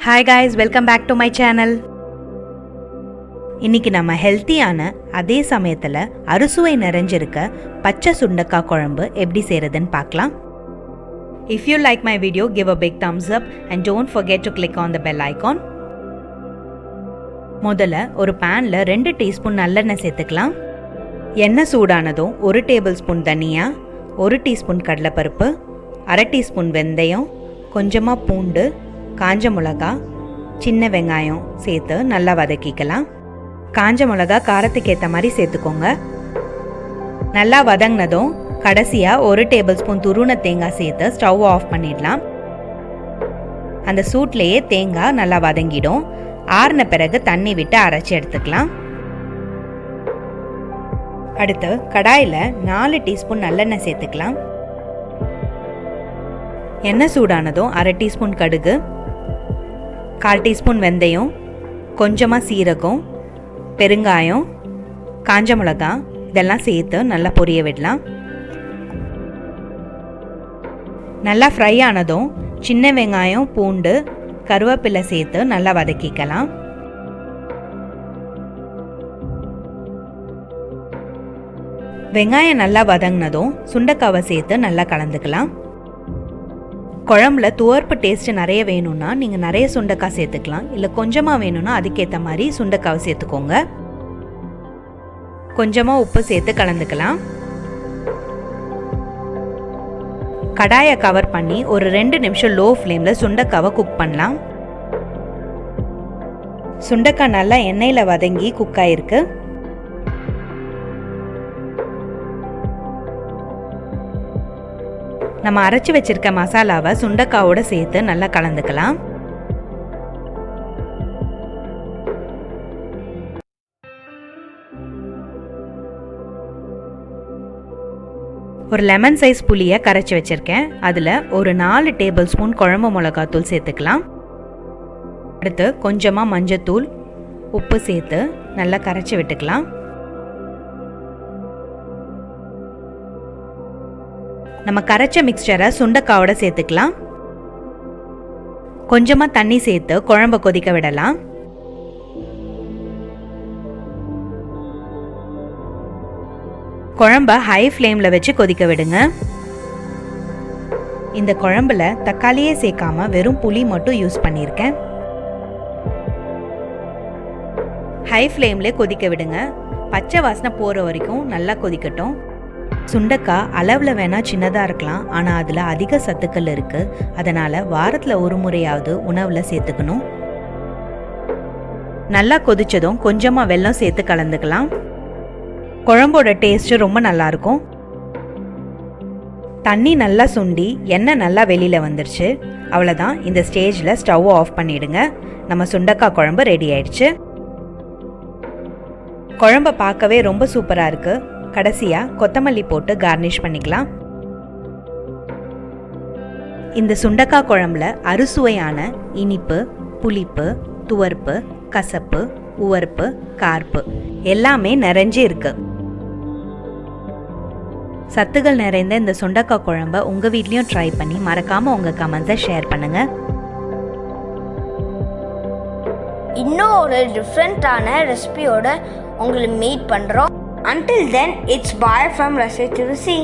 Hi guys, welcome back to my channel. இன்னைக்கு நம்ம ஹெல்த்தியான அதே சமயத்துல அறுசுவை நிறைஞ்சிருக்க பச்சை சுண்டக்காய் குழம்பு எப்படி செய்யறதுன்னு பார்க்கலாம். If you like my video, give a big thumbs up and don't forget to click on the bell icon. முதல்ல ஒரு panல 2 டீஸ்பூன் நல்லெண்ணெய் சேர்த்துக்கலாம். எண்ணெய் சூடானதும் 1 டேபிள்ஸ்பூன் தனியா, 1 டீஸ்பூன் கடலைப்பருப்பு, 1/2 டீஸ்பூன் வெந்தயம், கொஞ்சமா பூண்டு, காஞ்ச மிளகா, சின்ன வெங்காயம் சேர்த்து நல்லா வதக்கிக்கலாம். காஞ்ச மிளகா காரத்துக்கு ஏற்ற மாதிரி சேர்த்துக்கோங்க. நல்லா வதங்கினதும் கடைசியாக 1 டேபிள்ஸ்பூன் துருவன தேங்காய் சேர்த்து ஸ்டவ் ஆஃப் பண்ணிடலாம். அந்த சூட்லேயே தேங்காய் நல்லா வதங்கிடும். ஆறின பிறகு தண்ணி விட்டு அரைச்சி எடுத்துக்கலாம். அடுத்து கடாயில் 4 டீஸ்பூன் நல்லெண்ணெய் சேர்த்துக்கலாம். எண்ணெய் சூடானதும் 1/2 டீஸ்பூன் கடுகு, 1/4 டீஸ்பூன் வெந்தயம், கொஞ்சமாக சீரகம், பெருங்காயம், காஞ்ச மிளகா இதெல்லாம் சேர்த்து நல்லா பொரிய விடலாம். நல்லா ஃப்ரை ஆனதும் சின்ன வெங்காயம், பூண்டு, கருவேப்பிலை சேர்த்து நல்லா வதக்கிக்கலாம். வெங்காயம் நல்லா வதங்கினதும் சுண்டைக்காவை சேர்த்து நல்லா கலந்துக்கலாம். குழம்புல துவர்ப்பு டேஸ்ட்டு நிறைய வேணும்னா நீங்கள் நிறைய சுண்டைக்காய் சேர்த்துக்கலாம். இல்லை கொஞ்சமாக வேணும்னா அதுக்கேற்ற மாதிரி சுண்டைக்காவை சேர்த்துக்கோங்க. கொஞ்சமாக உப்பு சேர்த்து கலந்துக்கலாம். கடாயை கவர் பண்ணி ஒரு 2 நிமிஷம் லோ ஃப்ளேமில் சுண்டைக்காவை குக் பண்ணலாம். சுண்டைக்காய் நல்லா எண்ணெயில் வதங்கி குக் ஆகிருக்கு. நம்ம அரைச்சி வச்சிருக்க மசாலாவை சுண்டைக்காவோட சேர்த்து நல்லா கலந்துக்கலாம். ஒரு லெமன் சைஸ் புளியை கரைச்சி வச்சிருக்கேன். அதில் ஒரு 4 டேபிள் ஸ்பூன் குழம்பு மிளகாத்தூள் சேர்த்துக்கலாம். அடுத்து கொஞ்சமாக மஞ்சத்தூள், உப்பு சேர்த்து நல்லா கரைச்சி விட்டுக்கலாம். நம்ம கரைச்ச மிக்சரை சுண்டைக்காவோட சேர்த்துக்கலாம். கொஞ்சமாக தண்ணி சேர்த்து குழம்பை கொதிக்க விடலாம். குழம்பை ஹை ஃப்ளேமில் வச்சு கொதிக்க விடுங்க. இந்த குழம்புல தக்காளியே சேர்க்காம வெறும் புளி மட்டும் யூஸ் பண்ணியிருக்கேன். ஹை ஃப்ளேம்ல கொதிக்க விடுங்க. பச்சை வாசனை போகிற வரைக்கும் நல்லா கொதிக்கட்டும். சுண்டைக்காய் அளவில் வேணால் சின்னதாக இருக்கலாம், ஆனால் அதில் அதிக சத்துக்கள் இருக்குது. அதனால் வாரத்தில் ஒரு முறையாவது உணவில் சேர்த்துக்கணும். நல்லா கொதித்ததும் கொஞ்சமாக வெல்லம் சேர்த்து கலந்துக்கலாம். குழம்போட டேஸ்ட்டு ரொம்ப நல்லாயிருக்கும். தண்ணி நல்லா சுண்டி எண்ணெய் நல்லா வெளியில் வந்துருச்சு. அவ்வளோதான், இந்த ஸ்டேஜில் ஸ்டவ் ஆஃப் பண்ணிவிடுங்க. நம்ம சுண்டைக்காய் குழம்பு ரெடி ஆயிடுச்சு. குழம்பை பார்க்கவே ரொம்ப சூப்பராக இருக்குது. கடைசியாக கொத்தமல்லி போட்டு கார்னிஷ் பண்ணிக்கலாம். இந்த சுண்டைக்காய் குழம்புல அறுசுவையான இனிப்பு, புளிப்பு, துவர்ப்பு, கசப்பு, உவர்ப்பு, கார்ப்பு எல்லாமே நிறைஞ்சு இருக்கு. சத்துகள் நிறைந்த இந்த சுண்டைக்காய் குழம்பை உங்கள் வீட்லேயும் ட்ரை பண்ணி மறக்காமல் உங்கள் கமெண்ட்ஸை ஷேர் பண்ணுங்கள். இன்னும் ஒரு டிஃப்ரெண்ட்டான ரெசிபியோட உங்களை மீட் பண்ணுறோம். Until then, it's bye from rasithurusi.